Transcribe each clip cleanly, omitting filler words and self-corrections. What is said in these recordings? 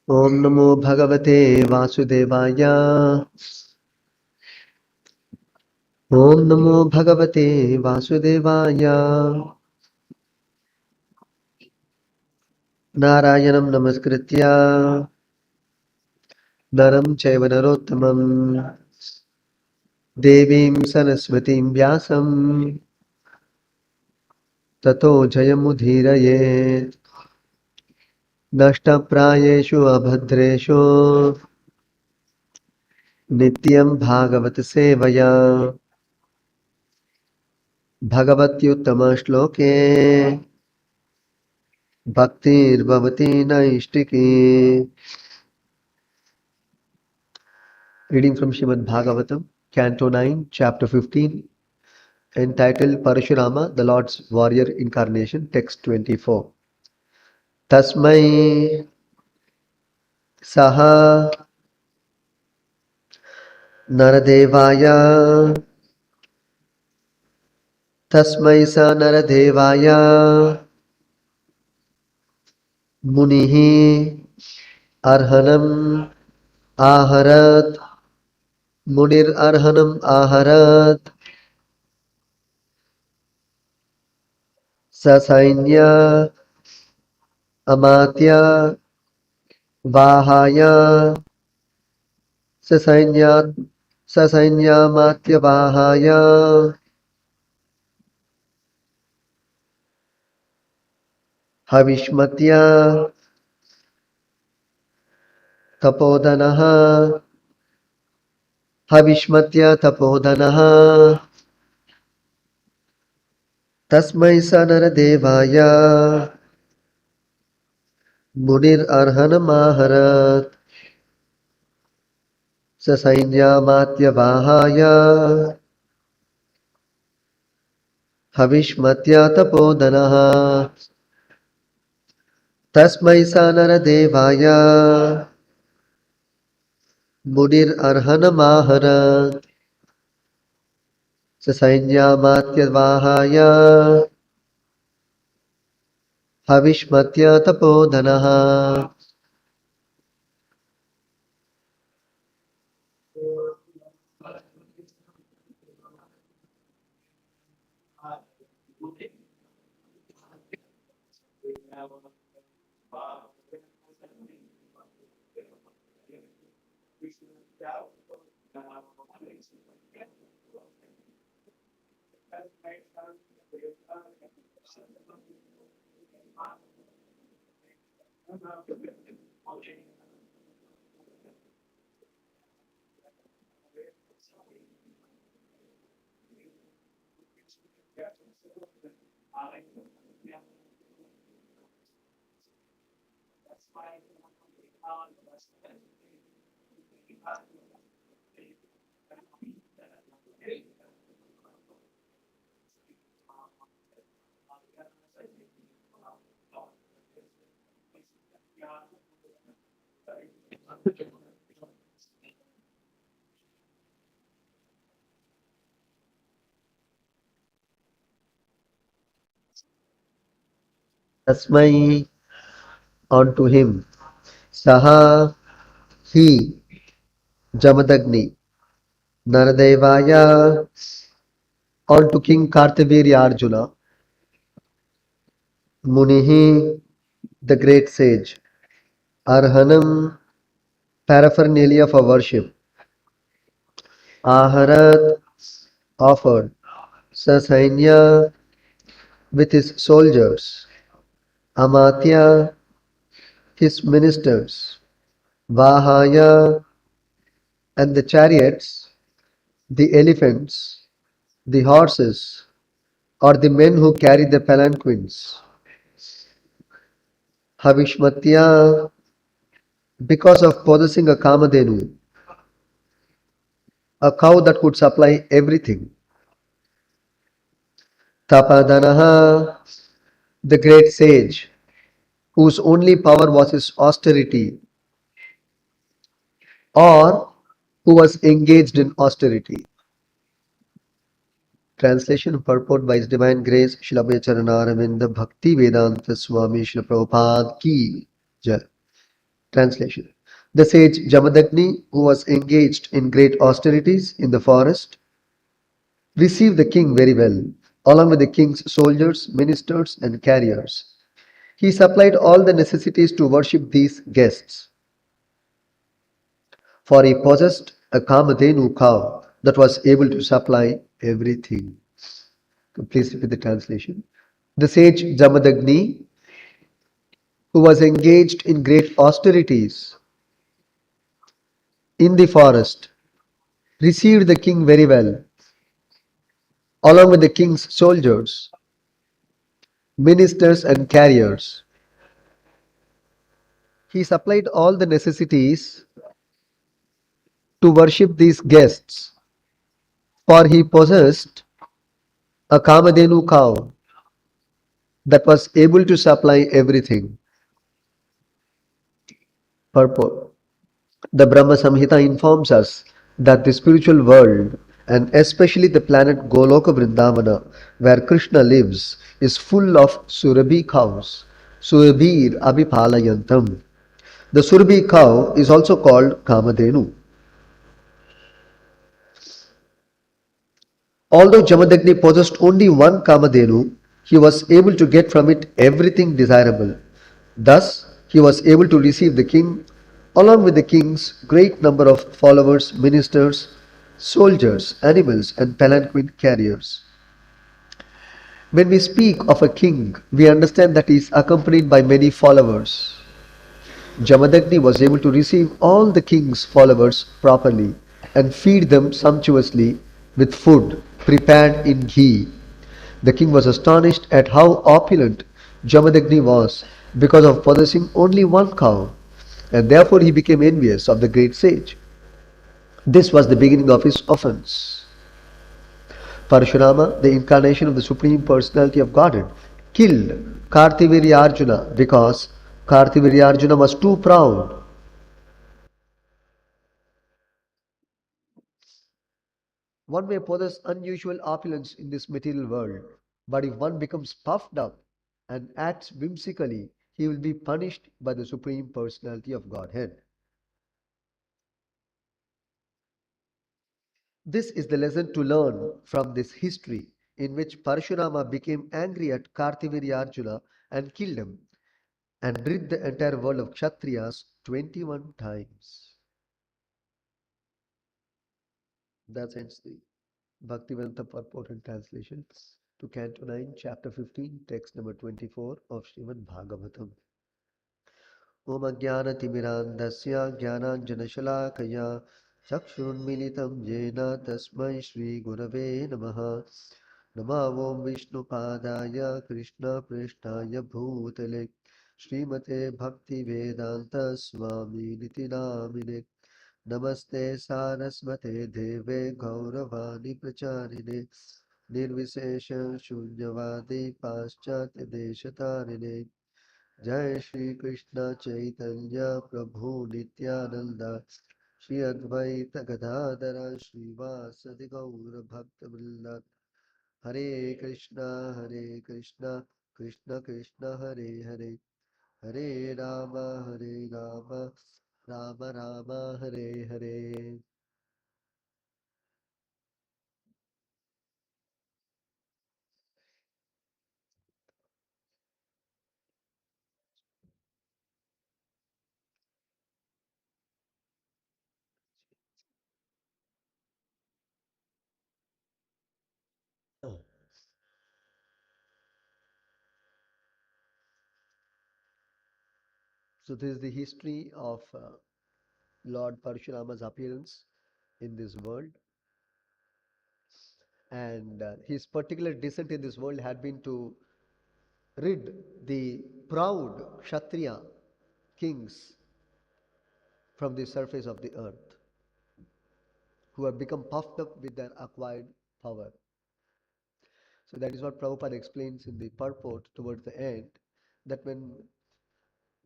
Om Namo Bhagavate Vasudevaya. Om Namo Bhagavate Vasudevaya. Narayanam Namaskritya Naram Chaiva Narottamam Devim Saraswatim Vyasam Tato Jayamudhirayet Nashta Prayeshu Abhadreshu Nityam Bhagavat Sevaya Bhagavatyuttama Shloke Bhaktir Bhavati Naishtiki. Reading from Srimad Bhagavatam, Canto 9, Chapter 15, entitled Parashurama, the Lord's Warrior Incarnation, Text 24. Tasmai Saha Naradevaya Tasmai Sa Naradevaya Munihi Arhanam Aharat Munir Arhanam Aharat Sasainya Amatya Vahaya Sasainya Sasainya Vahaya Havishmatya Tapodanaha Havishmatya Tapodanaha Tasmai Sanaradevaya Munir Arhanamaharat Sasainya Matya Vahaya Havishmatya Tapodanaha Tasmai Sanaradevaya Munir Arhanamaharat Sasainya Matya Vahaya Havishmatya Tapodanaha. Tasmai, unto him. Saha, he, Jamadagni. Naradevaya, unto King Kartavirya Arjuna. Munihi, the great sage. Arhanam, paraphernalia for worship. Aharat, offered. Sasainya, with his soldiers. Amatya, his ministers. Vahaya, and the chariots, the elephants, the horses, or the men who carry the palanquins. Havishmatya, because of possessing a Kamadhenu, a cow that could supply everything. Tapadanaha, the great sage, whose only power was his austerity, or who was engaged in austerity. Translation and purport by His Divine Grace, Srila Abhayacharana Aravinda Bhakti Vedanta Swami Srila Prabhupada Ki Jai. Translation. The sage Jamadagni, who was engaged in great austerities in the forest, received the king very well, along with the king's soldiers, ministers, and carriers. He supplied all the necessities to worship these guests, for he possessed a Kamadhenu cow that was able to supply everything. Please repeat the translation. The sage Jamadagni, who was engaged in great austerities in the forest, received the king very well, along with the king's soldiers, ministers, and carriers. He supplied all the necessities to worship these guests, for he possessed a Kamadhenu cow that was able to supply everything. Purport. The Brahma Samhita informs us that the spiritual world, and especially the planet Goloka Vrindavana, where Krishna lives, is full of Surabhi cows. Surabhir Abhipalayantam. The Surabhi cow is also called Kamadhenu. Although Jamadagni possessed only one Kamadhenu, he was able to get from it everything desirable. Thus, he was able to receive the king along with the king's great number of followers, ministers, soldiers, animals, and palanquin carriers. When we speak of a king, we understand that he is accompanied by many followers. Jamadagni was able to receive all the king's followers properly and feed them sumptuously with food prepared in ghee. The king was astonished at how opulent Jamadagni was because of possessing only one cow, and therefore he became envious of the great sage. This was the beginning of his offense. Parashurama, the incarnation of the Supreme Personality of Godhead, killed Kartiviryarjuna because Kartiviryarjuna was too proud. One may possess unusual opulence in this material world, but if one becomes puffed up and acts whimsically, he will be punished by the Supreme Personality of Godhead. This is the lesson to learn from this history in which Parashurama became angry at Kartiviryarjuna and killed him and rid the entire world of Kshatriyas 21 times. That's hence the Bhaktivedanta purport and translation to Canto 9, Chapter 15, text number 24 of Srimad Bhagavatam. Om Ajnanatimirandasya Jnananjanashalakaya Chakshurmilitam Jena Tasmai Shri Gurave Namaha Nama Om Vishnupadaya Krishna Prishtaya Bhutale Srimate Bhakti Vedanta Swami Niti Namine Namaste Saraswate Deve Gauravani Pracharine Nirvishesha Shunyavadi Paschatya Deshatarine Jai Shri Krishna Chaitanya Prabhu Nityananda Shri Advaita Gadadara Shri Vasadi Gaura Bhakta Vrinda Hare Krishna Krishna Krishna Hare Hare Hare Rama Rama Rama Hare Hare. So this is the history of Lord Parashurama's appearance in this world, and his particular descent in this world had been to rid the proud Kshatriya kings from the surface of the earth, who have become puffed up with their acquired power. So that is what Prabhupada explains in the purport towards the end, that when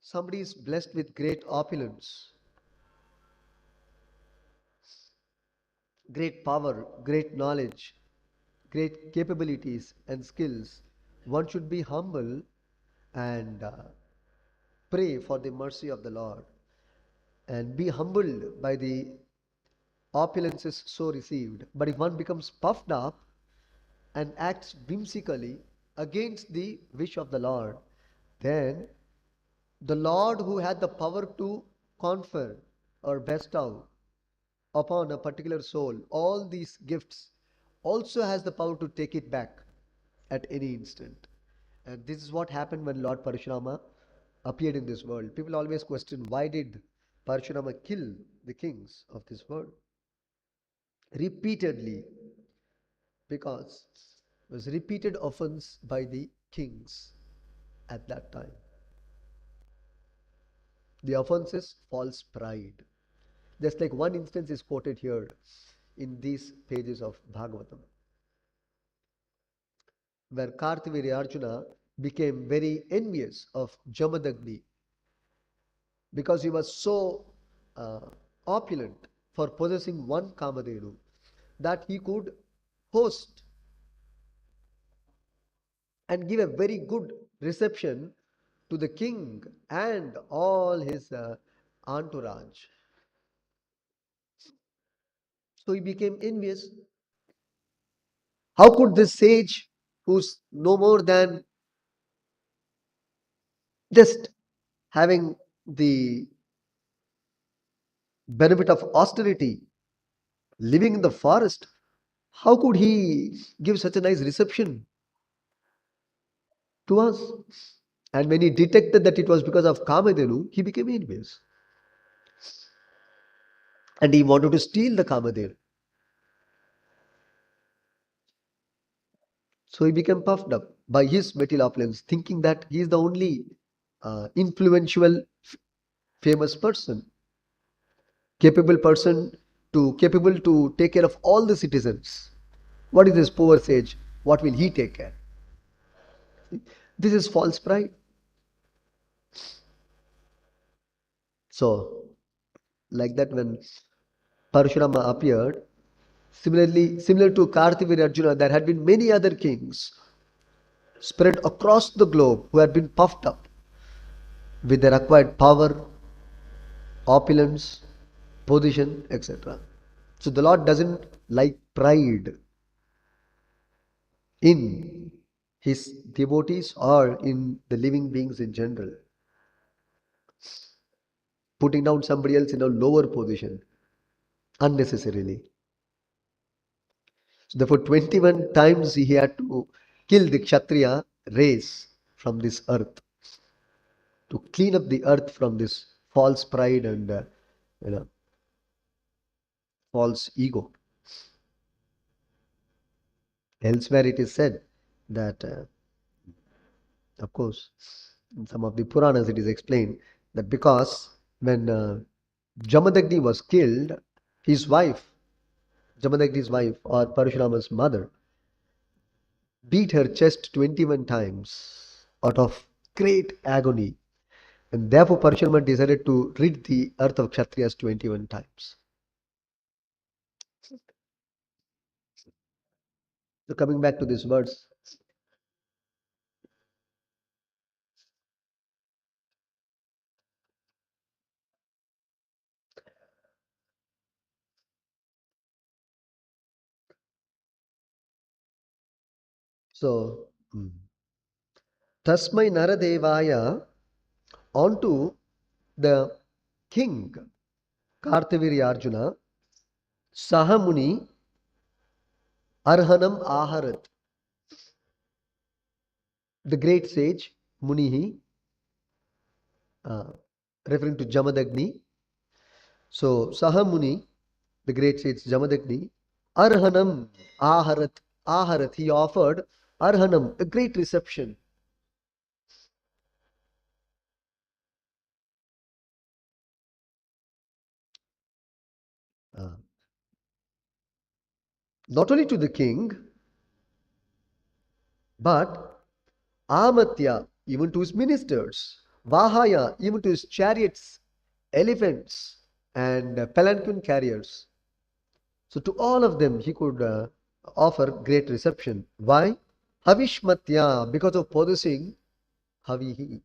somebody is blessed with great opulence, great power, great knowledge, great capabilities and skills, one should be humble and pray for the mercy of the Lord. and be humbled by the opulences so received. But if one becomes puffed up and acts whimsically against the wish of the Lord, then the Lord, who had the power to confer or bestow upon a particular soul all these gifts, also has the power to take it back at any instant. And this is what happened when Lord Parashurama appeared in this world. People always question, why did Parashurama kill the kings of this world? Repeatedly, because it was repeated offense by the kings at that time. The offense is false pride. Just like one instance is quoted here in these pages of Bhagavatam, where Kartavirya Arjuna became very envious of Jamadagni because he was so uh, opulent for possessing one Kamadhenu that he could host and give a very good reception to the king and all his entourage. So he became envious. How could this sage, who's no more than just having the benefit of austerity, living in the forest, how could he give such a nice reception to us? And when he detected that it was because of Kamadhenu, he became envious. And he wanted to steal the Kamadhenu. So he became puffed up by his material opulence, thinking that he is the only influential, famous person, capable to take care of all the citizens. What is this poor sage? What will he take care? This is false pride. So, like that, when Parashurama appeared, similar to Kartavirya Arjuna, there had been many other kings spread across the globe who had been puffed up with their acquired power, opulence, position, etc. So the Lord doesn't like pride in his devotees or in the living beings in general, putting down somebody else in a lower position unnecessarily. So therefore, 21 times he had to kill the Kshatriya race from this earth to clean up the earth from this false pride and you know false ego. Elsewhere, it is said that, of course, in some of the Puranas, it is explained that because when Jamadagni was killed, his wife, Jamadagni's wife, or Parashurama's mother, beat her chest 21 times out of great agony. And therefore, Parashurama decided to rid the earth of Kshatriyas 21 times. So, coming back to this verse, so, Tasmai Naradevaya, onto the king Kartavirya Arjuna, Sahamuni Arhanam Aharat. The great sage Munihi, uh, referring to Jamadagni. So Sahamuni, the great sage Jamadagni, Arhanam Aharat, Aharat, he offered Arhanam, a great reception. Uh, not only to the king, but Amatya, even to his ministers, Vahaya, even to his chariots, elephants, and palanquin carriers. So to all of them, he could offer great reception. Why? Havishmatya, because of possessing Havihi.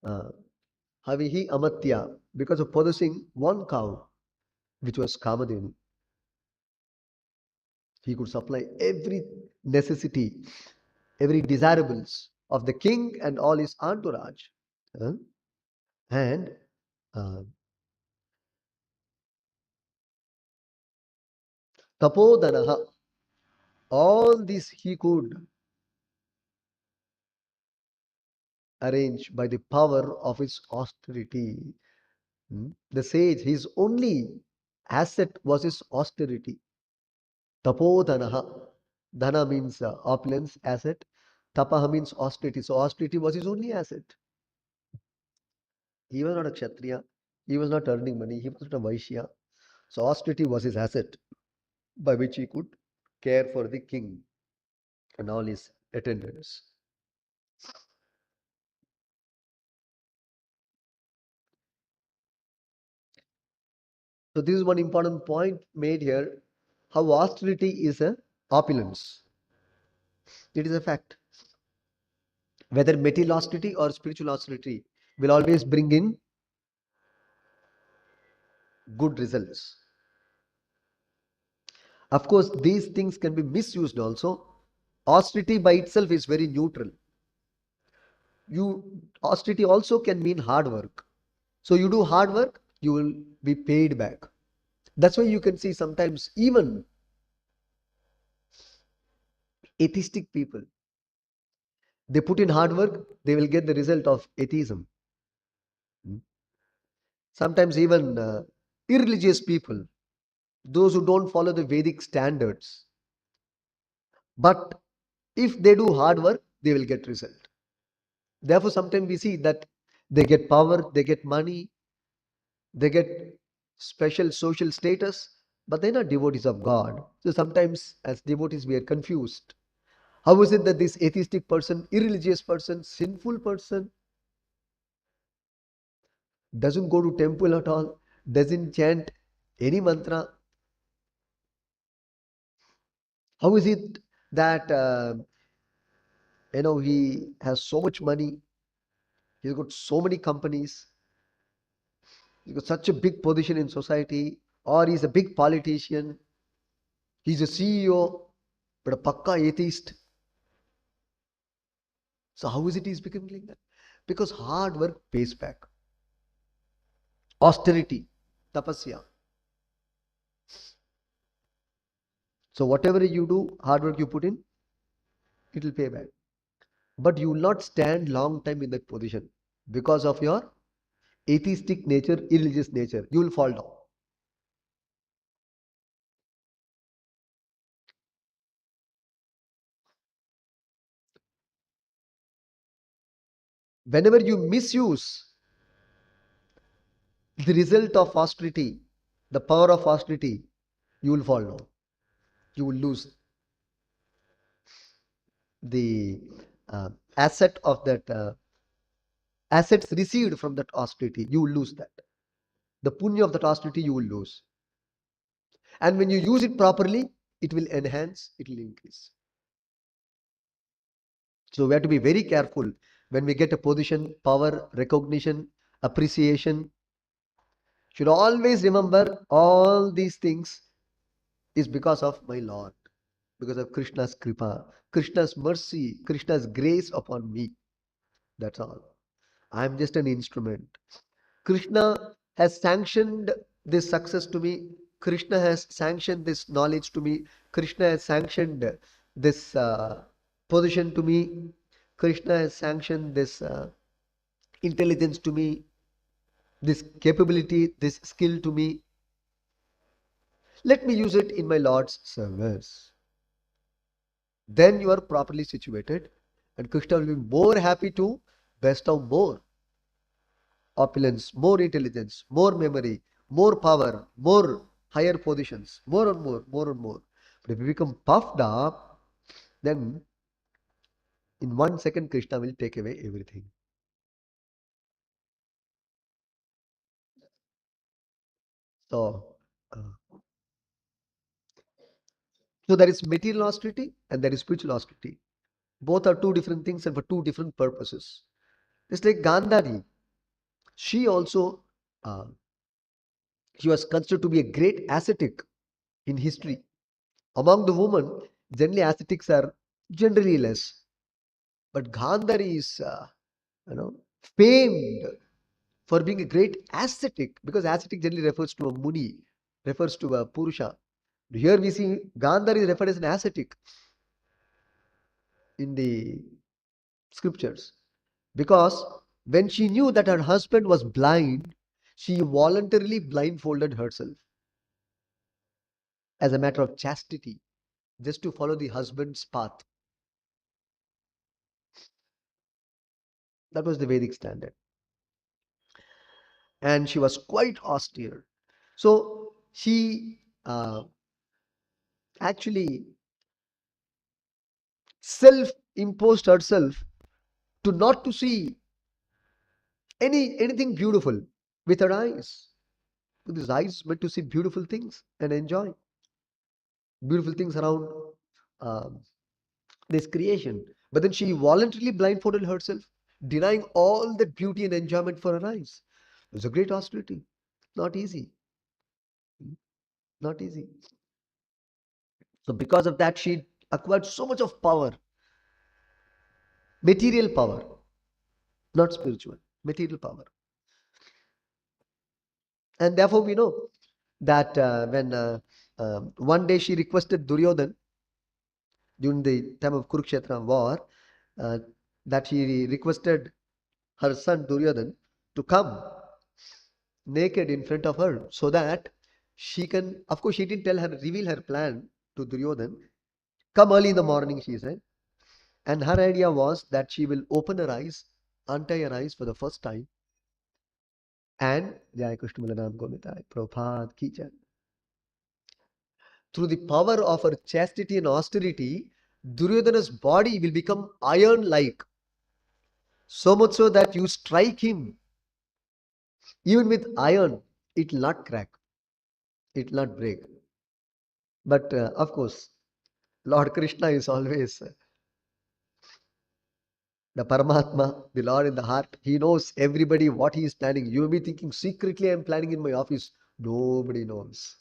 Uh, Havihi Amatya, because of possessing one cow, which was Kamadhenu. He could supply every necessity, every desirables of the king and all his entourage. Huh? And uh, Tapodanaha, all this he could arrange by the power of his austerity. The sage, his only asset was his austerity. Tapodanaha. Dhana means opulence, asset. Tapaha means austerity. So austerity was his only asset. He was not a Kshatriya. He was not earning money. He was not a Vaishya. So austerity was his asset by which he could care for the king and all his attendants. So this is one important point made here. How austerity is a opulence. It is a fact. Whether material austerity or spiritual austerity will always bring in good results. Of course, these things can be misused also. Austerity by itself is very neutral. Austerity also can mean hard work. So you do hard work, you will be paid back. That's why you can see sometimes even atheistic people, they put in hard work, they will get the result of atheism. Sometimes even irreligious people, those who don't follow the Vedic standards, but if they do hard work, they will get result. Therefore, sometimes we see that they get power, they get money, they get special social status, but they're not devotees of God. So sometimes, as devotees, we are confused. How is it that this atheistic person, irreligious person, sinful person doesn't go to temple at all, doesn't chant any mantra? How is it that he has so much money, he's got so many companies, he's got such a big position in society, or he's a big politician, he's a CEO, but a pakka atheist. So how is it he's becoming like that? Because hard work pays back. Austerity, tapasya. So whatever you do, hard work you put in, it will pay back. But you will not stand long time in that position because of your atheistic nature, irreligious nature. You will fall down. Whenever you misuse the result of austerity, the power of austerity, you will fall down. You will lose the asset of that assets received from that austerity. You will lose that. The punya of that austerity you will lose. And when you use it properly, it will enhance, it will increase. So we have to be very careful when we get a position, power, recognition, appreciation. Should always remember all these things is because of my Lord, because of Krishna's kripa, Krishna's mercy, Krishna's grace upon me. That's all. I am just an instrument. Krishna has sanctioned this success to me. Krishna has sanctioned this knowledge to me. Krishna has sanctioned this position to me. Krishna has sanctioned this intelligence to me, this capability, this skill to me. Let me use it in my Lord's service. Then you are properly situated, and Krishna will be more happy to bestow more opulence, more intelligence, more memory, more power, more higher positions, more and more, more and more. But if we become puffed up, then in 1 second Krishna will take away everything. So, uh, so there is material austerity and there is spiritual austerity. Both are two different things and for two different purposes. It's like Gandhari. She also, uh, she was considered to be a great ascetic in history. Among the women, generally ascetics are generally less. But Gandhari is, you know, famed for being a great ascetic, because ascetic generally refers to a muni, refers to a purusha. Here we see Gandhari is referred as an ascetic in the scriptures, because when she knew that her husband was blind, she voluntarily blindfolded herself as a matter of chastity, just to follow the husband's path. That was the Vedic standard. And she was quite austere. So she actually self imposed herself to not to see anything beautiful with her eyes. With his eyes meant to see beautiful things and enjoy beautiful things around um, this creation. But then she voluntarily blindfolded herself, denying all that beauty and enjoyment for her eyes. It was a great austerity. Not easy. Not easy. So because of that, she acquired so much of power, material power, not spiritual, material power. And therefore, we know that when one day she requested Duryodhan during the time of Kurukshetra war, uh, that he requested her son Duryodhan to come naked in front of her so that she can, of course, she didn't tell her, reveal her plan to Duryodhan. Come early in the morning, she said. And her idea was that she will open her eyes, untie her eyes for the first time, and Jai Krishna Balaram Govitai, Prabhupada Ki Jai. Through the power of her chastity and austerity, Duryodhana's body will become iron like, so much so that you strike him, even with iron, it will not crack, it will not break. But of course, Lord Krishna is always the Paramatma, the Lord in the heart. He knows everybody what he is planning. You may be thinking, secretly I am planning in my office. Nobody knows.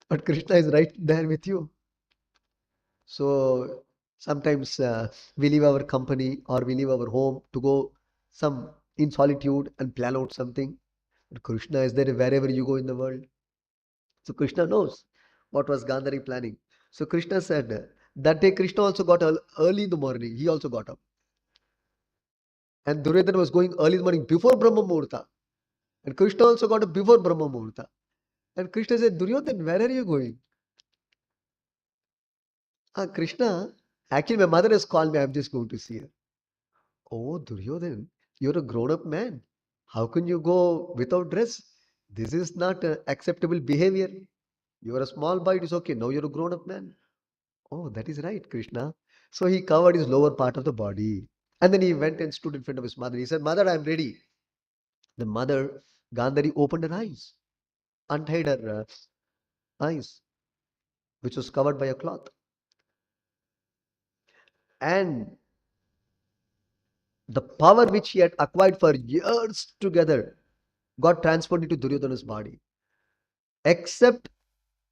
But Krishna is right there with you. So sometimes we leave our company or we leave our home to go some in solitude and plan out something. But Krishna is there wherever you go in the world. So Krishna knows what was Gandhari planning. So Krishna said that day Krishna also got early in the morning. He also got up. And Duryodhana was going early in the morning before Brahma Muhurta. And Krishna also got up before Brahma Muhurta. And Krishna said, Duryodhana, where are you going? Ah, Krishna, actually my mother has called me. I'm just going to see her. Oh, Duryodhana, you're a grown-up man. How can you go without dress? This is not acceptable behavior. You are a small boy, it is okay. Now you're a grown-up man. Oh, that is right, Krishna. So he covered his lower part of the body. And then he went and stood in front of his mother. He said, Mother, I'm ready. The mother, Gandhari, opened her eyes, untied her eyes, which was covered by a cloth. And the power which he had acquired for years together got transferred into Duryodhana's body, except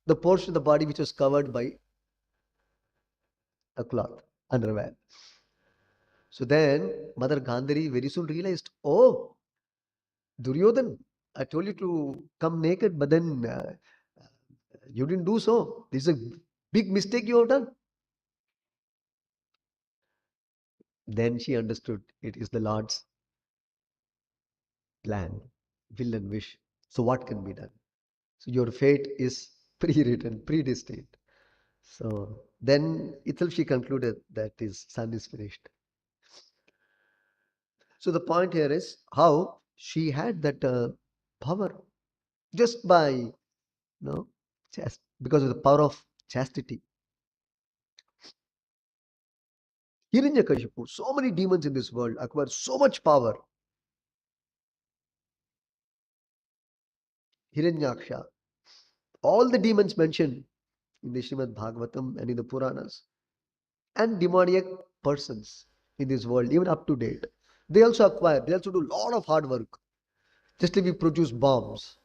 the portion of the body which was covered by a cloth, underwear. So then Mother Gandhari very soon realized, oh, Duryodhan, I told you to come naked, but then you didn't do so. This is a big mistake you have done. Then she understood it is the Lord's plan, will and wish. So what can be done? So your fate is pre-written, predestined. So then itself she concluded that his son is finished. So the point here is how she had that power just by just because of the power of chastity. Hiranyakashipu, so many demons in this world acquire so much power. Hiranyaksha, all the demons mentioned in the Srimad Bhagavatam and in the Puranas, and demoniac persons in this world, even up to date, they also acquire, they also do a lot of hard work. Just like we produce bombs,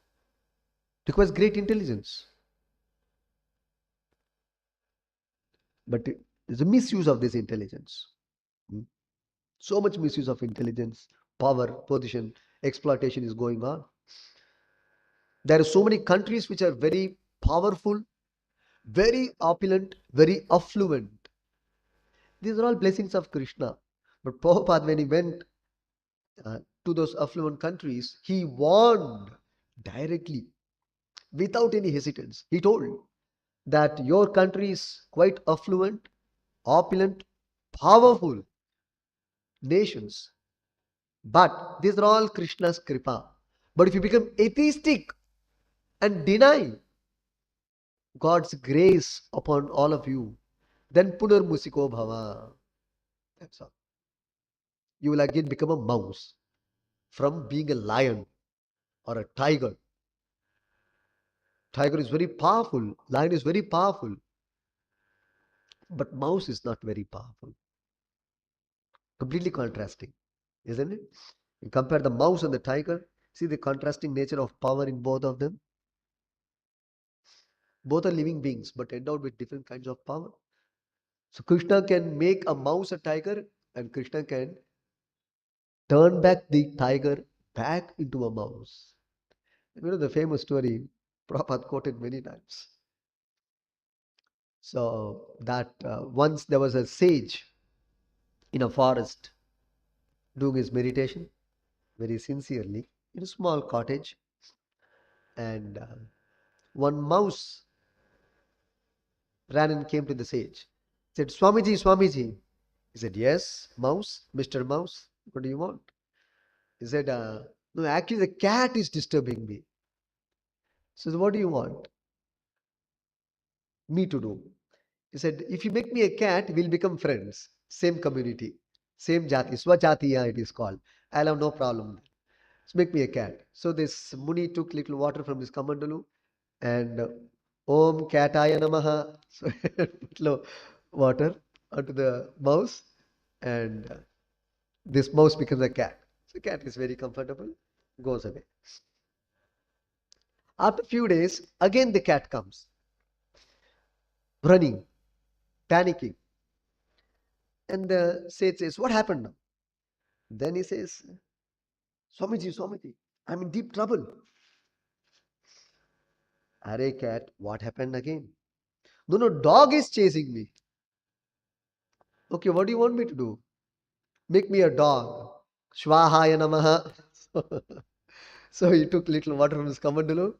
it requires great intelligence. But there's a misuse of this intelligence. Hmm. So much misuse of intelligence, power, position, exploitation is going on. There are so many countries which are very powerful, very opulent, very affluent. These are all blessings of Krishna. But Prabhupada, when he went to those affluent countries, he warned directly, without any hesitance. He told that your country is quite affluent, opulent, powerful nations. But these are all Krishna's kripa. But if you become atheistic and deny God's grace upon all of you, then punar musiko bhava. That's all. You will again become a mouse from being a lion or a tiger. Tiger is very powerful, lion is very powerful, but mouse is not very powerful. Completely contrasting, isn't it? You compare the mouse and the tiger, see the contrasting nature of power in both of them. Both are living beings, but endowed with different kinds of power. So Krishna can make a mouse a tiger, and Krishna can turn back the tiger back into a mouse. You know the famous story, Prabhupada quoted many times. So that once there was a sage in a forest doing his meditation very sincerely in a small cottage, and one mouse ran and came to the sage. Said, Swamiji, Swamiji. He said, yes, mouse, Mr. Mouse, what do you want? He said, no, actually the cat is disturbing me. So what do you want me to do? He said, if you make me a cat, we'll become friends. Same community, same jati, swajatiya it is called. I'll have no problem. So make me a cat. So this Muni took little water from his kamandalu and Om Kataya Namaha. So put little water onto the mouse, and this mouse becomes a cat. So cat is very comfortable, goes away. After a few days, again the cat comes, running, panicking. And the sage says, what happened now? Then he says, Swamiji, Swamiji, I'm in deep trouble. Arey cat, what happened again? No, no, dog is chasing me. Okay, what do you want me to do? Make me a dog. Shvahaya namaha. So he took little water from his kamandalu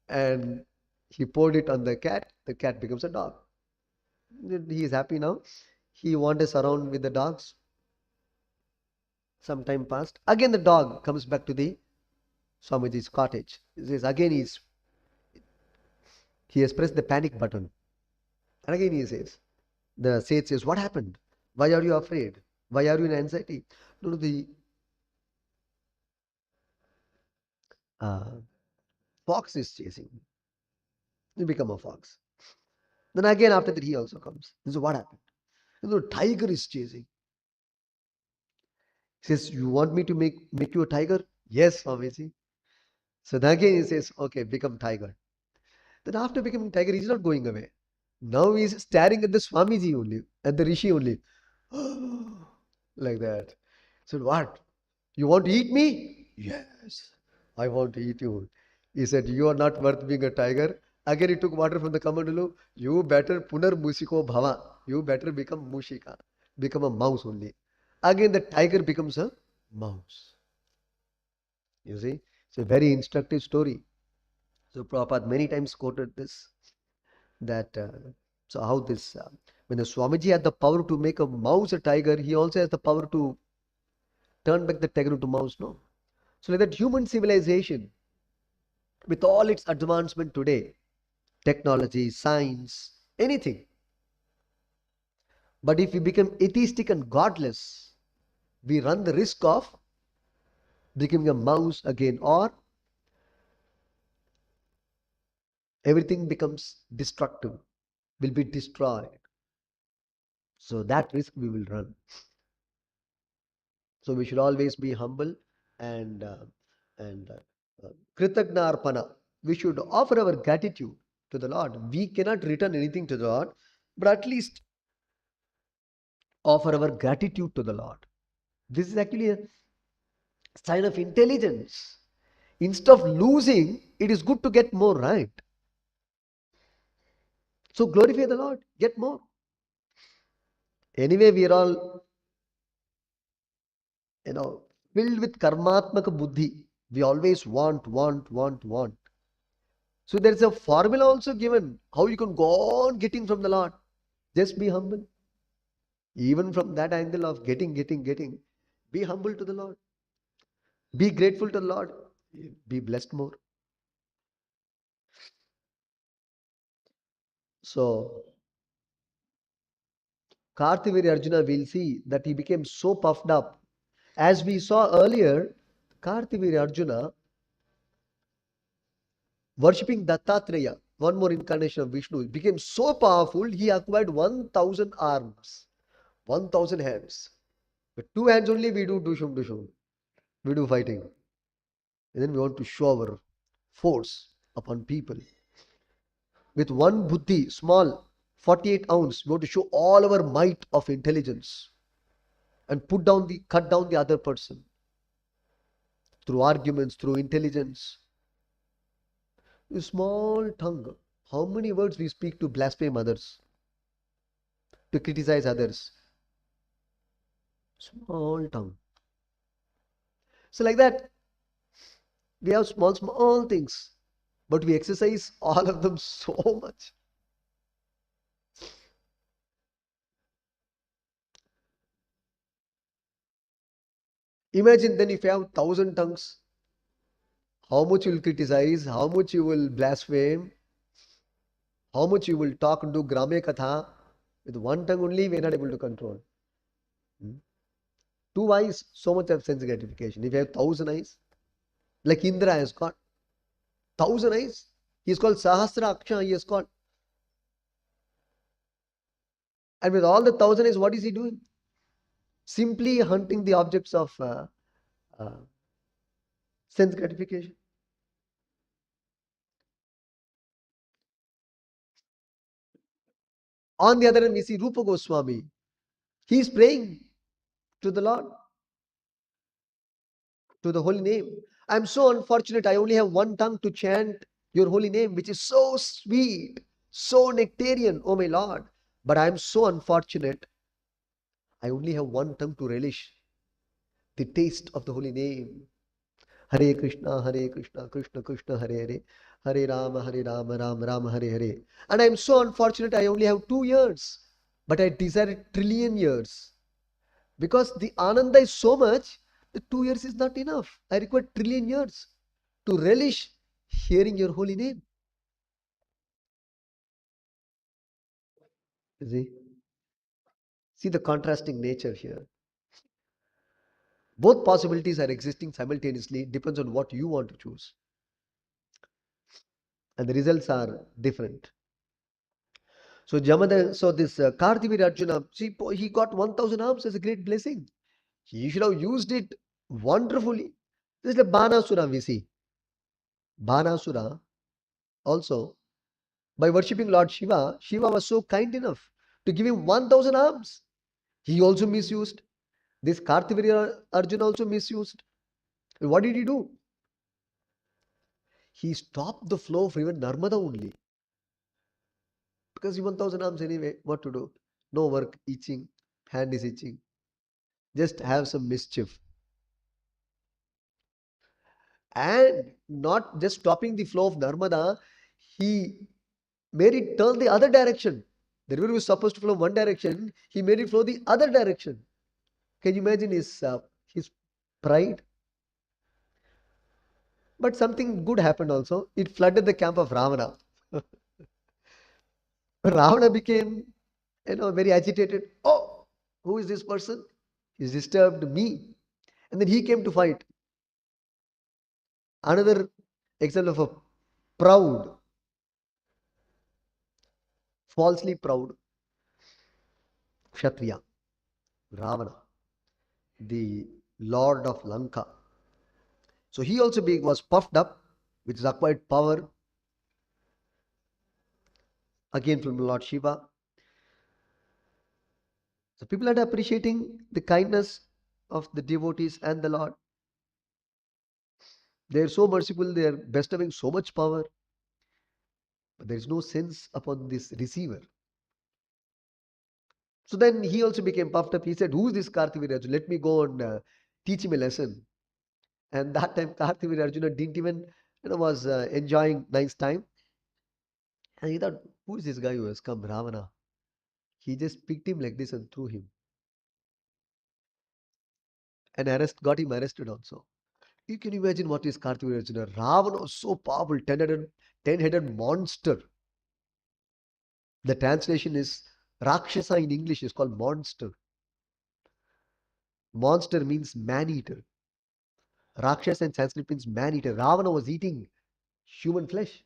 and he poured it on the cat. The cat becomes a dog. He is happy now. He wanders around with the dogs. Some time passed. Again the dog comes back to the Swamiji's cottage. He says again he has pressed the panic button. And again he says, the sage says, what happened? Why are you afraid? Why are you in anxiety? No, no, the uh, fox is chasing me. You become a fox. Then again after that he also comes. He says, what happened? The tiger is chasing. He says, you want me to make you a tiger? Yes, Swamiji. So then again he says, okay, become tiger. Then after becoming tiger, he's not going away. Now he's staring at the Swamiji only, at the Rishi only. Like that. So what? You want to eat me? Yes, I want to eat you. He said, you are not worth being a tiger. Again he took water from the Kamandalu. You better punar musiko bhava. You better become mushika. Become a mouse only. Again the tiger becomes a mouse. You see? It's a very instructive story. So Prabhupada many times quoted this, that so how this when the Swamiji had the power to make a mouse a tiger, he also has the power to turn back the tiger into mouse. No, so like that human civilization with all its advancement today, technology, science, anything, but if we become atheistic and godless, we run the risk of becoming a mouse again, or everything becomes destructive, will be destroyed. So that risk we will run. So we should always be humble and And Kritagna we should offer our gratitude to the Lord. We cannot return anything to the Lord, but at least offer our gratitude to the Lord. This is actually a sign of intelligence. Instead of losing, it is good to get more, right? So glorify the Lord, get more. Anyway, we are all, you know, filled with karmatmaka buddhi. We always want. So there is a formula also given how you can go on getting from the Lord. Just be humble. Even from that angle of getting, be humble to the Lord. Be grateful to the Lord. Be blessed more. So Karthaviri Arjuna will see that he became so puffed up. As we saw earlier, Karthaviri Arjuna worshipping Dattatreya, one more incarnation of Vishnu, became so powerful he acquired 1,000 arms, 1,000 hands. With two hands only we do dushum dushum. We do fighting. And then we want to show our force upon people. With one buddhi, small, 48 ounce, we want to show all our might of intelligence and cut down the other person through arguments, through intelligence. A small tongue. How many words we speak to blaspheme others, to criticize others? Small tongue. So like that, we have small things, but we exercise all of them so much. Imagine then if you have 1,000 tongues, how much you will criticize, how much you will blaspheme, how much you will talk and do grame katha. With one tongue only, we are not able to control. Hmm? Two eyes, so much of sense gratification. If you have 1,000 eyes, like Indra has got 1,000 eyes, he is called Sahasra Aksha, he is called. And with all the 1,000 eyes, what is he doing? Simply hunting the objects of uh, sense gratification. On the other hand, we see Rupa Goswami. He is praying to the Lord, to the holy name. I am so unfortunate. I only have one tongue to chant your holy name, which is so sweet, so nectarian, oh my Lord. But I am so unfortunate. I only have one tongue to relish the taste of the holy name. Hare Krishna, Krishna Krishna, Hare Hare, Hare Rama, Rama Rama, Hare Hare. And I am so unfortunate. I only have 2 years, but I desire a trillion years. Because the Ananda is so much, the 2 years is not enough. I require trillion years to relish hearing your holy name. You see the contrasting nature here. Both possibilities are existing simultaneously, depends on what you want to choose. And the results are different. So this Karthavir Arjuna, see, he got 1,000 arms as a great blessing. He should have used it wonderfully. This is the Banasura we see. Banasura also, by worshipping Lord Shiva, Shiva was so kind enough to give him 1,000 arms. He also misused. This Karthavir Arjuna also misused. And what did he do? He stopped the flow of river Narmada only. Because he 1,000 arms anyway. What to do? No work, itching, hand is itching. Just have some mischief. And not just stopping the flow of Narmada, he made it turn the other direction. The river was supposed to flow one direction, he made it flow the other direction. Can you imagine his pride? But something good happened also. It flooded the camp of Ravana. Ravana became, very agitated. Oh, who is this person? He's disturbed me. And then he came to fight. Another example of a proud, falsely proud Kshatriya, Ravana, the lord of Lanka. So he also was puffed up with his acquired power again from Lord Shiva. So people are appreciating the kindness of the devotees and the Lord. They are so merciful, they are bestowing so much power, but there is no sense upon this receiver. So then he also became puffed up. He said, "Who is this Karthavirya? Let me go and teach him a lesson." And that time Karthavirya Arjuna didn't even, was enjoying nice time. And he thought, who is this guy who has come, Ravana? He just picked him like this and threw him. And got him arrested also. You can imagine what is Karthavirya Arjuna. Ravana was so powerful, ten-headed monster. The translation is Rakshasa in English is called monster. Monster means man-eater. Rakshasa in Sanskrit means man-eater. Ravana was eating human flesh.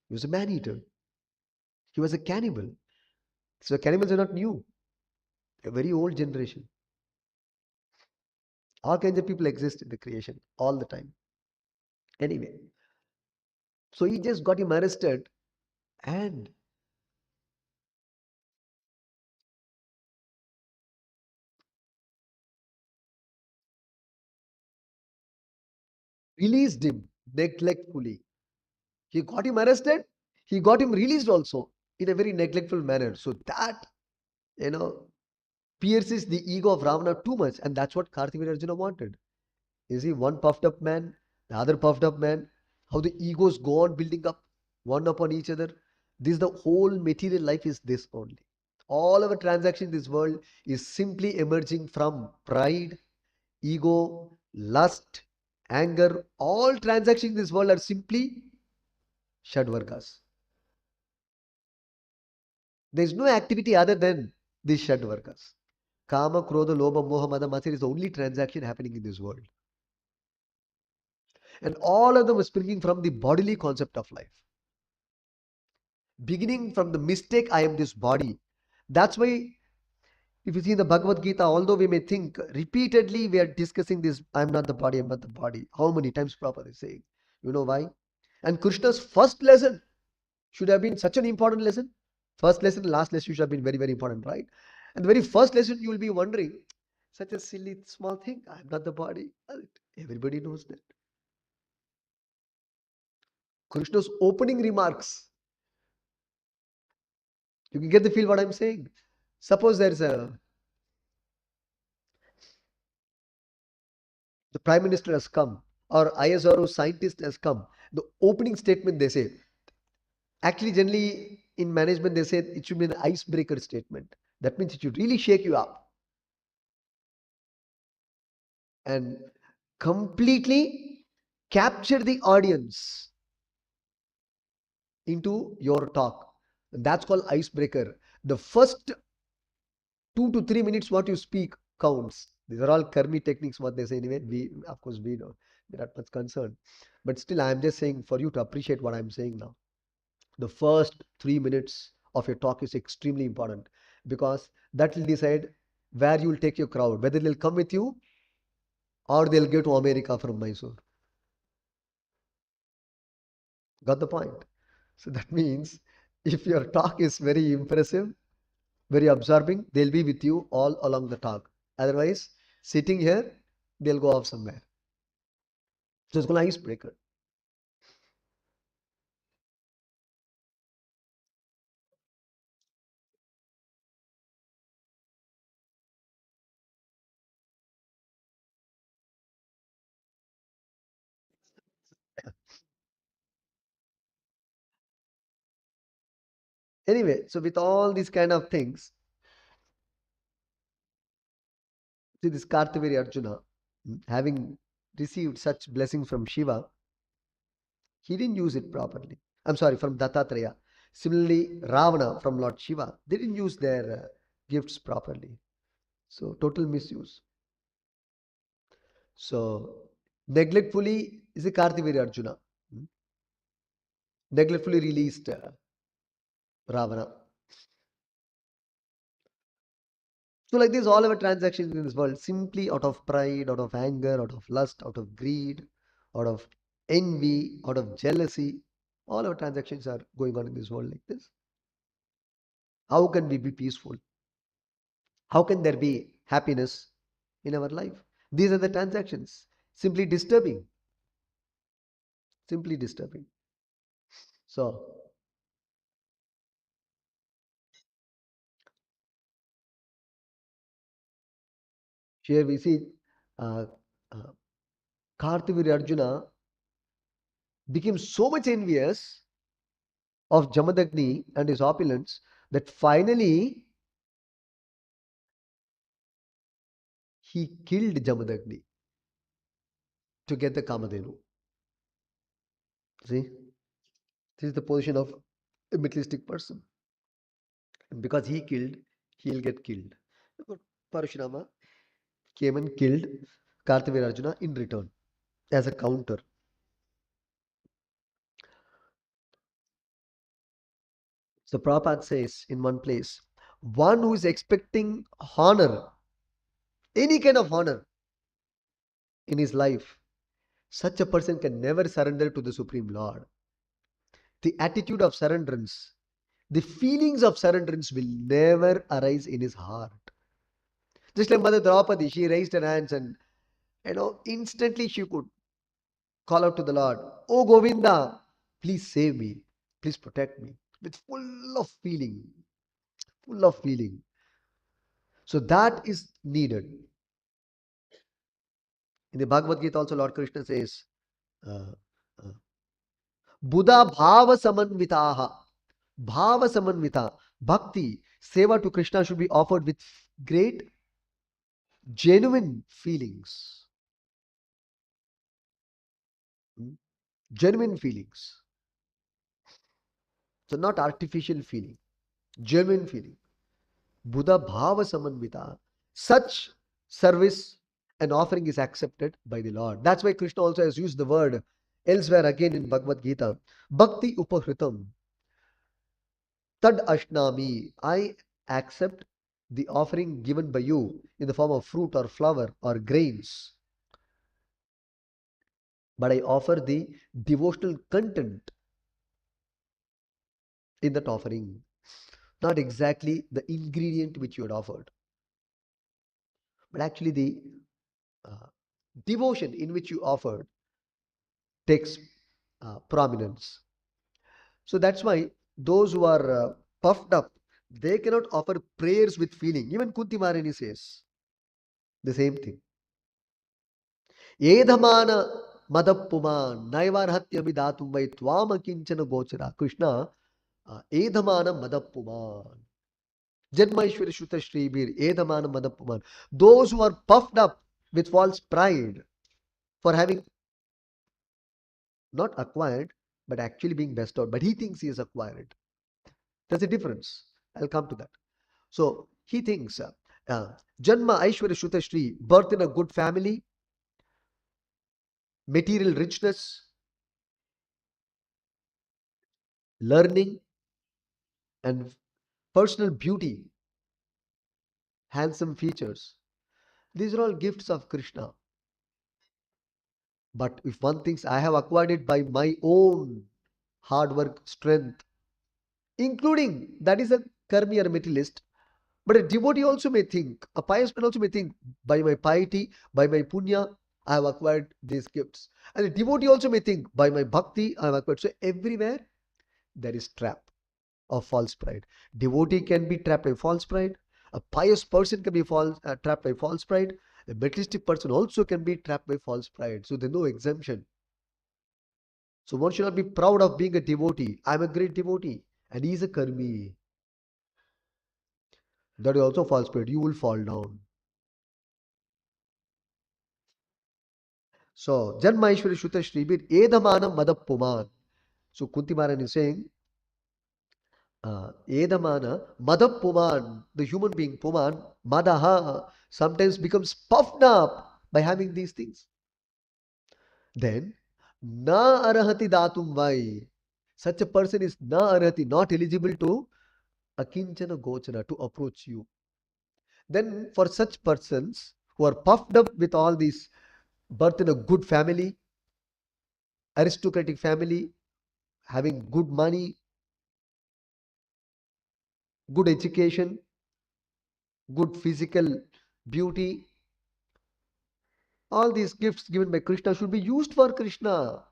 He was a man-eater. He was a cannibal. So cannibals are not new. A very old generation. All kinds of people exist in the creation all the time. Anyway, so he just got him arrested and released him neglectfully. He got him arrested. He got him released also in a very neglectful manner. So that, you know, pierces the ego of Ravana too much. And that's what Karthavirya Arjuna wanted. You see, one puffed up man, the other puffed up man, how the egos go on building up one upon each other. This, the whole material life is this only. All our transaction in this world is simply emerging from pride, ego, lust, anger. All transactions in this world are simply Shadvargas. There is no activity other than these Shadvargas. Kama, Krodha, Lobha, Moha, Mada, Matsya is the only transaction happening in this world. And all of them are springing from the bodily concept of life. Beginning from the mistake, I am this body. That's why, if you see in the Bhagavad Gita, although we may think repeatedly we are discussing this, I'm not the body, I'm not the body. How many times Prabhupada is saying? You know why? And Krishna's first lesson should have been such an important lesson. First lesson, last lesson should have been very, very important, right? And the very first lesson, you will be wondering, such a silly, small thing, I'm not the body. Everybody knows that. Krishna's opening remarks, you can get the feel what I'm saying. Suppose there's the Prime Minister has come, or ISRO scientist has come. The opening statement they say, actually, generally in management, they say it should be an icebreaker statement. That means it should really shake you up and completely capture the audience into your talk. And that's called icebreaker. The first 2 to 3 minutes what you speak counts. These are all Karmi techniques, what they say anyway. Of course, we know we're not much concerned. But still, I'm just saying for you to appreciate what I'm saying now. The first 3 minutes of your talk is extremely important because that will decide where you will take your crowd, whether they'll come with you or they'll go to America from Mysore. Got the point? So that means if your talk is very impressive, very absorbing, they'll be with you all along the talk. Otherwise, sitting here, they'll go off somewhere. So it's called icebreaker. Anyway, so with all these kind of things, see this Kartavirya Arjuna, having received such blessings from Shiva, he didn't use it properly. I'm sorry, from Dattatreya. Similarly, Ravana from Lord Shiva, they didn't use their gifts properly. So, total misuse. So, neglectfully is a Kartavirya Arjuna. Hmm? Neglectfully released Ravana. So, like this, all our transactions in this world simply out of pride, out of anger, out of lust, out of greed, out of envy, out of jealousy. All our transactions are going on in this world like this. How can we be peaceful? How can there be happiness in our life? These are the transactions. Simply disturbing. Simply disturbing. So, here we see uh, uh, Karthavir Arjuna became so much envious of Jamadagni and his opulence that finally he killed Jamadagni to get the Kamadhenu. See, this is the position of a materialistic person. And because he killed, he'll get killed. But Parashurama came and killed Karthavir Arjuna in return as a counter. So Prabhupada says in one place, one who is expecting honor, any kind of honor in his life, such a person can never surrender to the Supreme Lord. The attitude of surrenderance, the feelings of surrenderance will never arise in his heart. Just like Mother Draupadi, she raised her hands and instantly she could call out to the Lord, Oh Govinda, please save me, please protect me. With full of feeling, full of feeling. So that is needed. In the Bhagavad Gita also Lord Krishna says, uh, uh, Buddha bhava samanvitaha, bhava samanvita, bhakti, seva to Krishna should be offered with great genuine feelings. Hmm? Genuine feelings. So not artificial feeling, genuine feeling. Buddha bhava samanvita. Such service and offering is accepted by the Lord. That's why Krishna also has used the word elsewhere again in Bhagavad Gita. Bhakti upahritam. Tad ashnami. I accept the offering given by you in the form of fruit or flower or grains. But I offer the devotional content in that offering. Not exactly the ingredient which you had offered, but actually the uh, devotion in which you offered takes prominence. So that's why those who are puffed up, they cannot offer prayers with feeling. Even Kunti Maharani says the same thing. Edhamana madappuman naivarhatyami datum vai twama kinchana gochara. Krishna, edhamana madappuman. Janmaishwari Shruta Shribir, edhamana madappuman. Those who are puffed up with false pride for having not acquired, but actually being bestowed. But he thinks he is acquired. There's a difference. I'll come to that. So he thinks Janma Aishwarya Shruta Shri, birth in a good family, material richness, learning, and personal beauty, handsome features. These are all gifts of Krishna. But if one thinks I have acquired it by my own hard work, strength, including that is a karmi or materialist. But a devotee also may think, a pious man also may think, by my piety, by my punya, I have acquired these gifts. And a devotee also may think, by my bhakti, I have acquired. So everywhere there is trap of false pride. Devotee can be trapped by false pride. A pious person can be trapped by false pride. A materialistic person also can be trapped by false pride. So there's no exemption. So one should not be proud of being a devotee. I'm a great devotee. And he's a karmi. That is also false pride. You will fall down. So, Janmaishwari Shuta Shribir Edamanam Madappuman. So, Kunti Maharani is saying, Edamana Madappuman, the human being Puman, Madaha, sometimes becomes puffed up by having these things. Then, Na Arahati Datum Vai. Such a person is Na Arahati, not eligible to Akinchana Gochara, to approach you. Then for such persons who are puffed up with all these, birth in a good family, aristocratic family, having good money, good education, good physical beauty, all these gifts given by Krishna should be used for Krishna.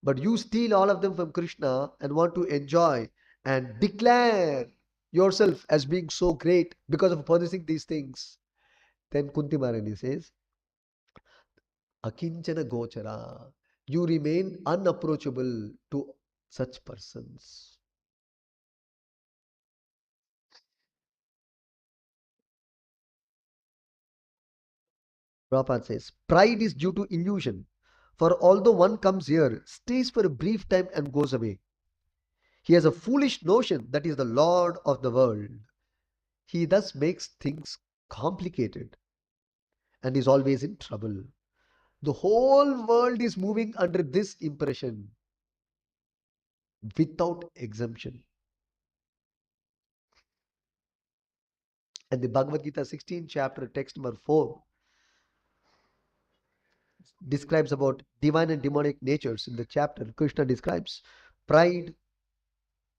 But you steal all of them from Krishna and want to enjoy and declare yourself as being so great because of possessing these things. Then Kunti Maharani says, Akinchana Gochara. You remain unapproachable to such persons. Prabhupada says, pride is due to illusion. For although one comes here, stays for a brief time and goes away, he has a foolish notion that he is the Lord of the world. He thus makes things complicated and is always in trouble. The whole world is moving under this impression without exemption. And the Bhagavad Gita 16 chapter text number 4 describes about divine and demonic natures. In the chapter, Krishna describes pride.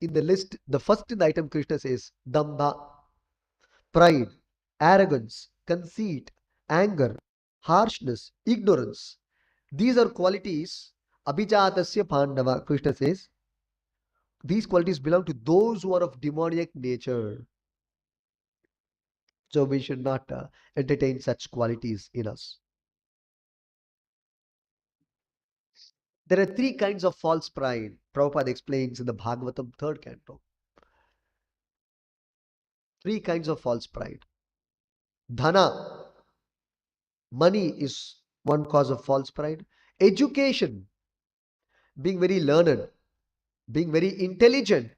In the list, the first in the item Krishna says Dambha, pride, arrogance, conceit, anger, harshness, ignorance. These are qualities Abhijatasya Pandava. Krishna says these qualities belong to those who are of demoniac nature. So we should not entertain such qualities in us. There are three kinds of false pride. Prabhupada explains in the Bhagavatam third canto. Three kinds of false pride. Dhana, money is one cause of false pride. Education, being very learned, being very intelligent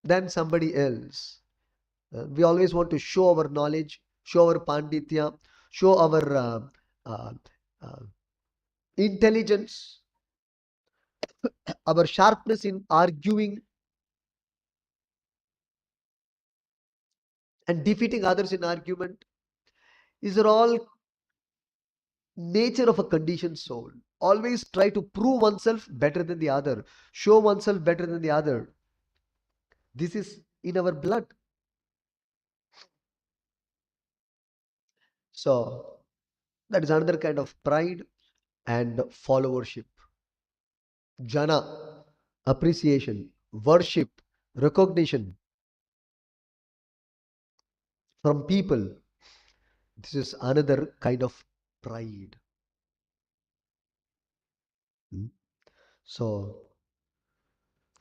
than somebody else. We always want to show our knowledge, show our panditya, show our uh, uh, intelligence, our sharpness in arguing and defeating others in argument. These are all nature of a conditioned soul. Always try to prove oneself better than the other, show oneself better than the other. This is in our blood. So that is another kind of pride and followership. Jana, appreciation, worship, recognition from people. This is another kind of pride. Hmm. So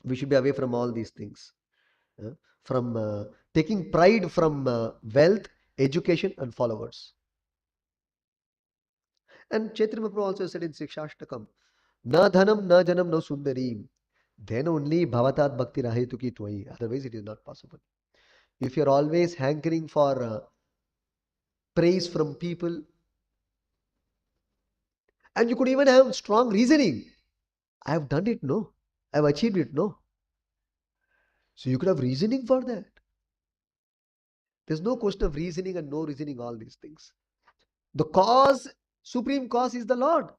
we should be away from all these things. From taking pride from wealth, education, and followers. And Chaitanya Mahaprabhu also said in Sikshashtakam, Na dhanam, na janam, no sundarim. Then only bhavatat bhakti rahetuki tvai. Otherwise, it is not possible. If you're always hankering for praise from people, and you could even have strong reasoning. I have done it, no. I have achieved it, no. So you could have reasoning for that. There's no question of reasoning and no reasoning, all these things. The cause, supreme cause is the Lord.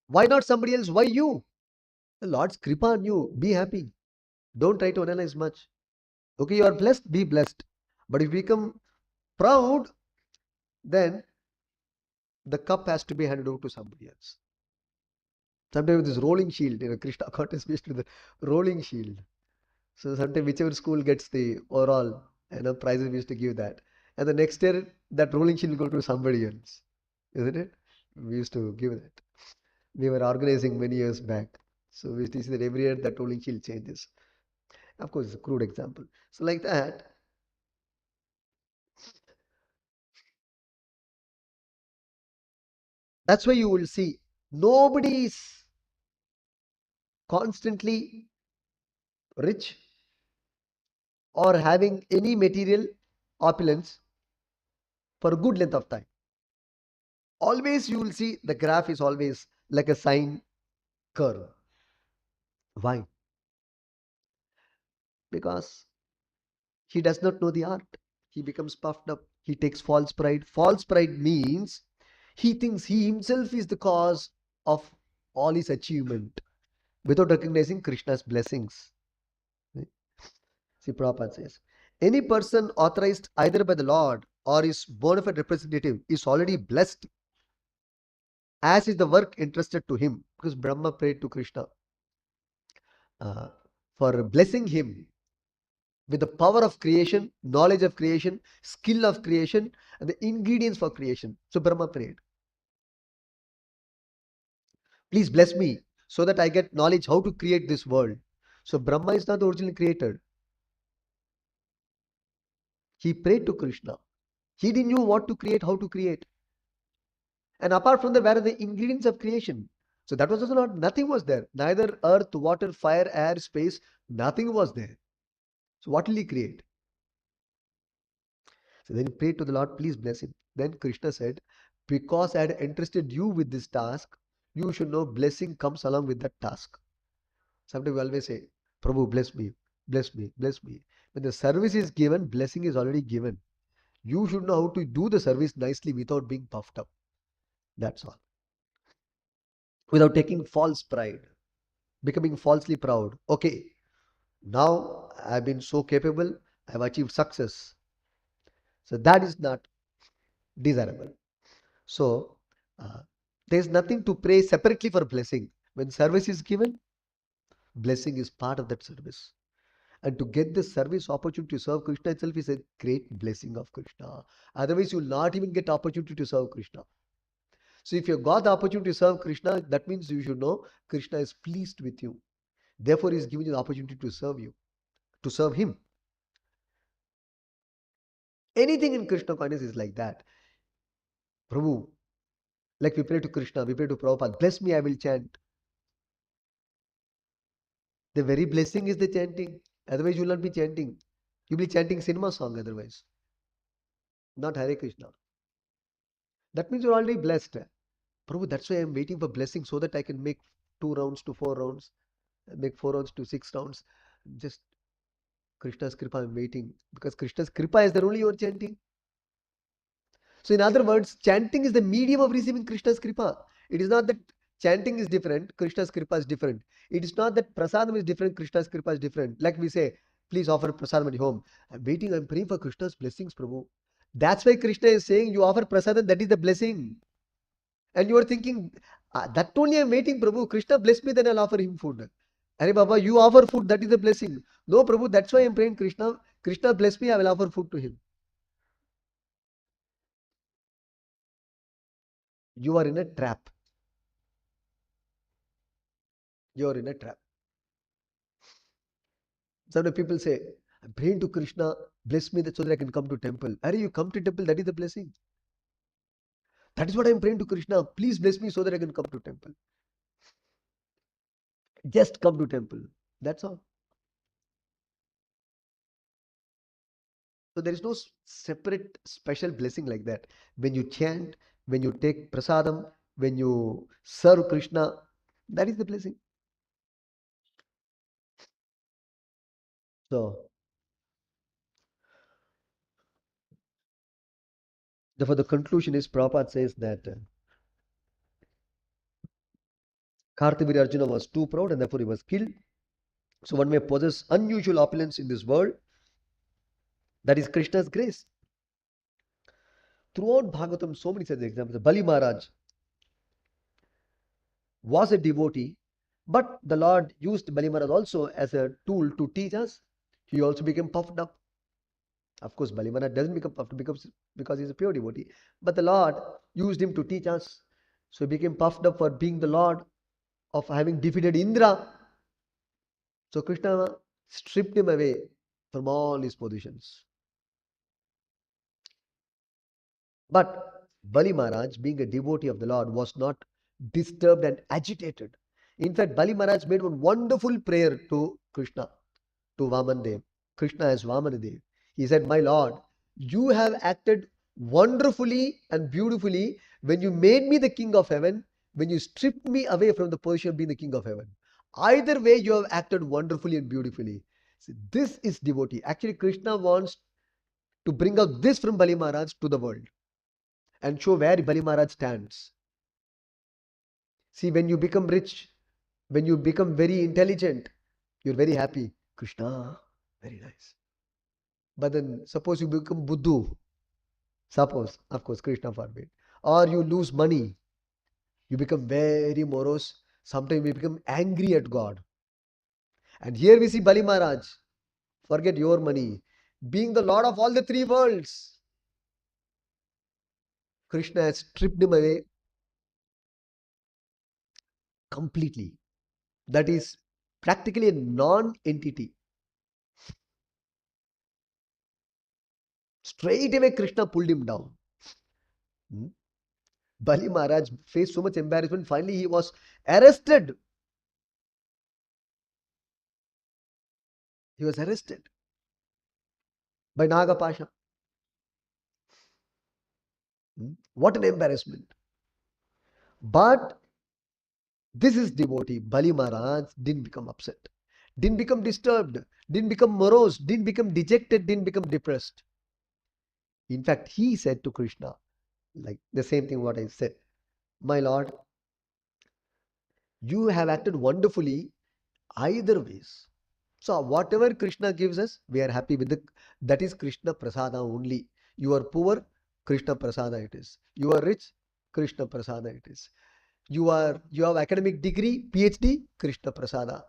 Why not somebody else? Why you? The Lord's kripa on you. Be happy. Don't try to analyze much. Okay, you are blessed, be blessed. But if you become proud, then the cup has to be handed over to somebody else. Sometimes with this rolling shield, Krishna conscious based with the rolling shield. So sometimes whichever school gets the overall prizes, we used to give that. And the next year, that rolling shield will go to somebody else. Isn't it? We used to give that. We were organizing many years back. So we used to see that every year that rolling shield changes. Of course, it's a crude example. So like that, that's why you will see nobody is constantly rich or having any material opulence for a good length of time. Always you will see the graph is always like a sine curve. Why? Because He does not know the art. He becomes puffed up. He takes false pride. False pride means he thinks he himself is the cause of all his achievement without recognizing Krishna's blessings. See, Prabhupada says, any person authorized either by the Lord or his bona fide representative is already blessed, as is the work entrusted to him. Because Brahma prayed to Krishna uh, for blessing him with the power of creation, knowledge of creation, skill of creation, and the ingredients for creation. So Brahma prayed, please bless me so that I get knowledge how to create this world. So Brahma is not the original creator. He prayed to Krishna. He didn't know what to create, how to create. And apart from that, where are the ingredients of creation? So that was also not, nothing was there. Neither earth, water, fire, air, space, nothing was there. So what will he create? So then he prayed to the Lord, please bless him. Then Krishna said, because I had entrusted you with this task, you should know blessing comes along with that task. Sometimes we always say, Prabhu, bless me, bless me, bless me. When the service is given, blessing is already given. You should know how to do the service nicely without being puffed up. That's all. Without taking false pride, becoming falsely proud. Okay, now I've been so capable, I've achieved success. So that is not desirable. So there's nothing to pray separately for blessing. When service is given, blessing is part of that service. And to get the service opportunity to serve Krishna itself is a great blessing of Krishna. Otherwise, you will not even get opportunity to serve Krishna. So if you got the opportunity to serve Krishna, that means you should know Krishna is pleased with you. Therefore, he is giving you the opportunity to serve you, to serve him. Anything in Krishna consciousness is like that. Prabhu, like we pray to Krishna, we pray to Prabhupada, bless me, I will chant. The very blessing is the chanting. Otherwise, you will not be chanting. You will be chanting cinema song otherwise, not Hare Krishna. That means you're already blessed. Prabhu, that's why I'm waiting for blessing so that I can make 2 rounds to 4 rounds, make 4 rounds to 6 rounds. Just Krishna's Kripa, I'm waiting. Because Krishna's Kripa is there only you're chanting. So in other words, chanting is the medium of receiving Krishna's Kripa. It is not that chanting is different, Krishna's Kripa is different. It is not that prasadam is different, Krishna's Kripa is different. Like we say, please offer prasadam at home. I'm waiting, I'm praying for Krishna's blessings, Prabhu. That's why Krishna is saying, you offer prasadam, that is the blessing. And you are thinking, that only I'm waiting, Prabhu. Krishna bless me, then I'll offer him food. Are Baba, you offer food, that is the blessing. No, Prabhu, that's why I'm praying Krishna. Krishna bless me, I will offer food to him. You are in a trap. You are in a trap. Some people say, I'm praying to Krishna, bless me so that I can come to temple. Are you come to temple? That is the blessing. That is what I'm praying to Krishna. Please bless me so that I can come to temple. Just come to temple. That's all. So there is no separate special blessing like that. When you chant, when you take prasadam, when you serve Krishna, that is the blessing. So therefore the conclusion is Prabhupada says that Kartaviri Arjuna was too proud and therefore he was killed. So one may possess unusual opulence in this world. That is Krishna's grace. Throughout Bhagavatam, so many such examples. Bali Maharaj was a devotee, but the Lord used Bali Maharaj also as a tool to teach us. He also became puffed up. Of course, Bali Maharaj doesn't become puffed because he's a pure devotee. But the Lord used him to teach us. So he became puffed up for being the Lord, of having defeated Indra. So Krishna stripped him away from all his positions. But Bali Maharaj, being a devotee of the Lord, was not disturbed and agitated. In fact, Bali Maharaj made one wonderful prayer to Krishna, to Vamandev. Krishna as Vamanadev. He said, my Lord, you have acted wonderfully and beautifully when you made me the king of heaven, when you stripped me away from the position of being the king of heaven. Either way, you have acted wonderfully and beautifully. See, this is devotee. Actually, Krishna wants to bring out this from Bali Maharaj to the world and show where Bali Maharaj stands. See, when you become rich, when you become very intelligent, you're very happy. Krishna, very nice. But then suppose you become Buddhu, suppose, of course, Krishna forbid, or you lose money, you become very morose. Sometimes you become angry at God. And here we see Bali Maharaj, forget your money, being the Lord of all the three worlds. Krishna has stripped him away completely. That is practically a non-entity. Straight away, Krishna pulled him down. Hmm? Bali Maharaj faced so much embarrassment. Finally, he was arrested. He was arrested by Nagapasha. What an embarrassment. But this is devotee. Bali Maharaj didn't become upset, didn't become disturbed, didn't become morose, didn't become dejected, didn't become depressed. In fact, he said to Krishna, like the same thing what I said, my Lord, you have acted wonderfully either ways. So whatever Krishna gives us, we are happy with it. That is Krishna Prasada only. You are poor, Krishna Prasada it is. You are rich, Krishna Prasada it is. You have academic degree, PhD, Krishna Prasada.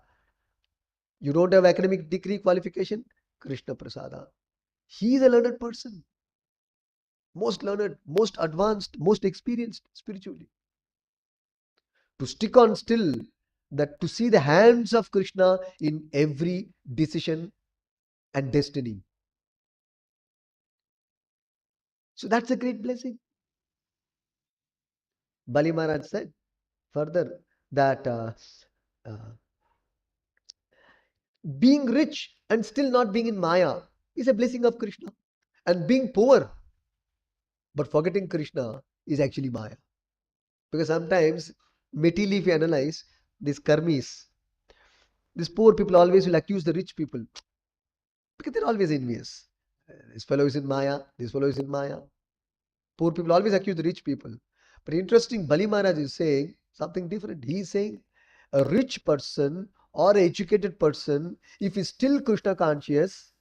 You don't have academic degree qualification, Krishna Prasada. He is a learned person, most learned, most advanced, most experienced spiritually. To stick on still, that to see the hands of Krishna in every decision and destiny. So that's a great blessing. Bali Maharaj said further that uh, being rich and still not being in Maya is a blessing of Krishna. And being poor but forgetting Krishna is actually Maya. Because sometimes, materially, if you analyze these karmis, these poor people always will accuse the rich people because they're always envious. This fellow is in Maya, this fellow is in Maya. Poor people always accuse the rich people. But interesting, Bali Maharaj is saying something different. He is saying a rich person or an educated person, if he's still Krishna conscious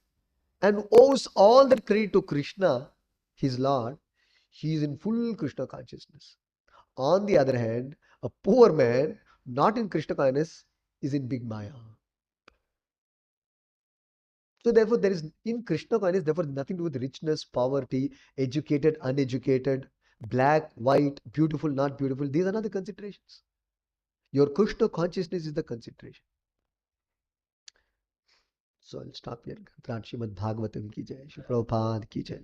and owes all the credit to Krishna, his Lord, he is in full Krishna consciousness. On the other hand, a poor man, not in Krishna consciousness, is in big Maya. So therefore, there is in Krishna consciousness, therefore, nothing to do with richness, poverty, educated, uneducated, black, white, beautiful, not beautiful. These are not the considerations. Your Krishna consciousness is the consideration. So I'll stop here. Srimad Bhagavatam ki jai. Shri Prabhupada ki jai.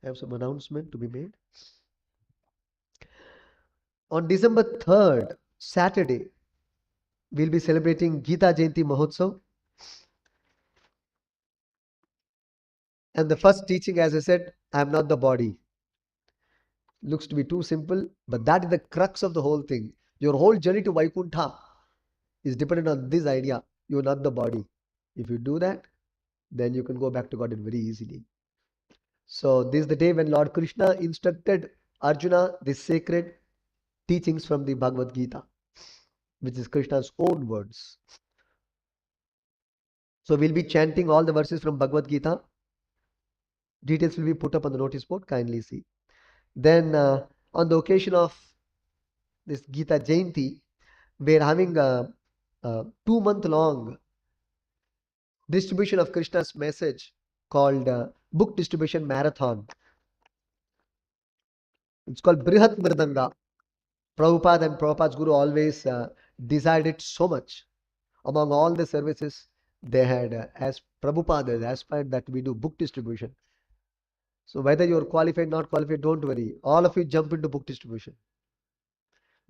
I have some announcement to be made. On December 3rd, Saturday, we'll be celebrating Gita Jayanti Mahotsav. And the first teaching, as I said, I am not the body. Looks to be too simple, but that is the crux of the whole thing. Your whole journey to Vaikuntha is dependent on this idea. You are not the body. If you do that, then you can go back to God very easily. So this is the day when Lord Krishna instructed Arjuna this sacred teachings from the Bhagavad Gita, which is Krishna's own words. So we'll be chanting all the verses from Bhagavad Gita. Details will be put up on the notice board. Kindly see. Then on the occasion of this Gita Jayanti, we're having a 2-month long distribution of Krishna's message called Book Distribution Marathon. It's called Brihat Mridanga. Prabhupada and Prabhupada's Guru always desired it so much. Among all the services, they had, as Prabhupada aspired that we do book distribution. So whether you're qualified, not qualified, don't worry. All of you jump into book distribution.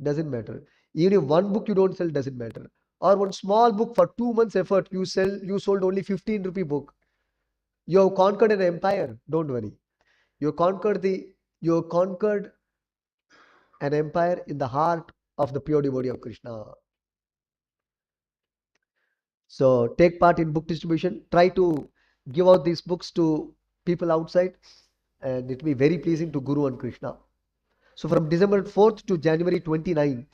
Doesn't matter. Even if one book you don't sell, doesn't matter. Or one small book for 2 months effort, you sold only 15 rupee book. You have conquered an empire. Don't worry. You have conquered an empire in the heart of the pure devotee of Krishna. So take part in book distribution. Try to give out these books to people outside, and it will be very pleasing to Guru and Krishna. So from December 4th to January 29th,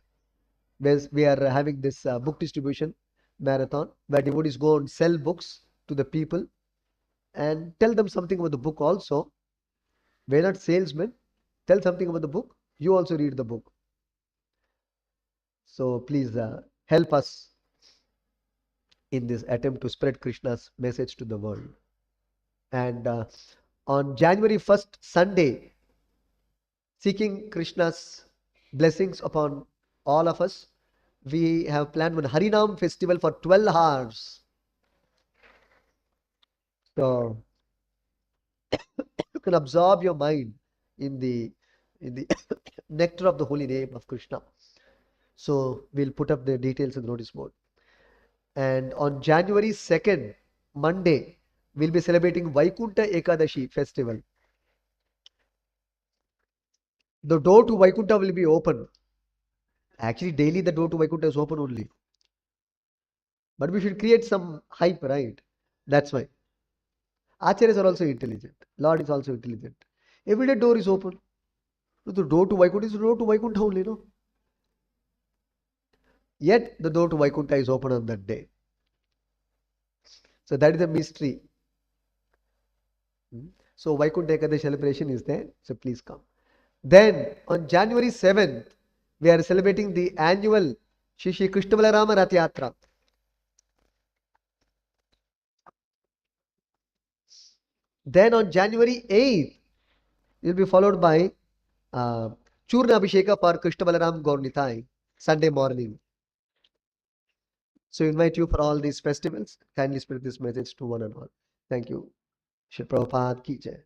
we are having this book distribution marathon where devotees go and sell books to the people and tell them something about the book also. We're not salesmen. Tell something about the book. You also read the book. So please help us in this attempt to spread Krishna's message to the world. And on January 1st, Sunday, seeking Krishna's blessings upon all of us, we have planned one Harinam festival for 12 hours. So you can absorb your mind in the nectar of the holy name of Krishna. So we'll put up the details in the notice board. And on January 2nd, Monday, we'll be celebrating Vaikunta Ekadashi festival. The door to Vaikunta will be open. Actually, daily the door to Vaikunta is open only. But we should create some hype, right? That's why. Acharyas are also intelligent. Lord is also intelligent. Every day door is open. The door to Vaikunta is the door to Vaikunta only, no? Yet the door to Vaikunta is open on that day. So that is the mystery. So Vaikunta Ekadashi celebration is there. So please come. Then on January 7th, we are celebrating the annual Shri Krishna Balarama Rath Yatra. Then on January 8th, it will be followed by uh, Churna Abhisheka for Krishna Balaram Gaurnitai, Sunday morning. So I invite you for all these festivals. Kindly spread this message to one and all. Thank you. Shri Prabhupada ki jai.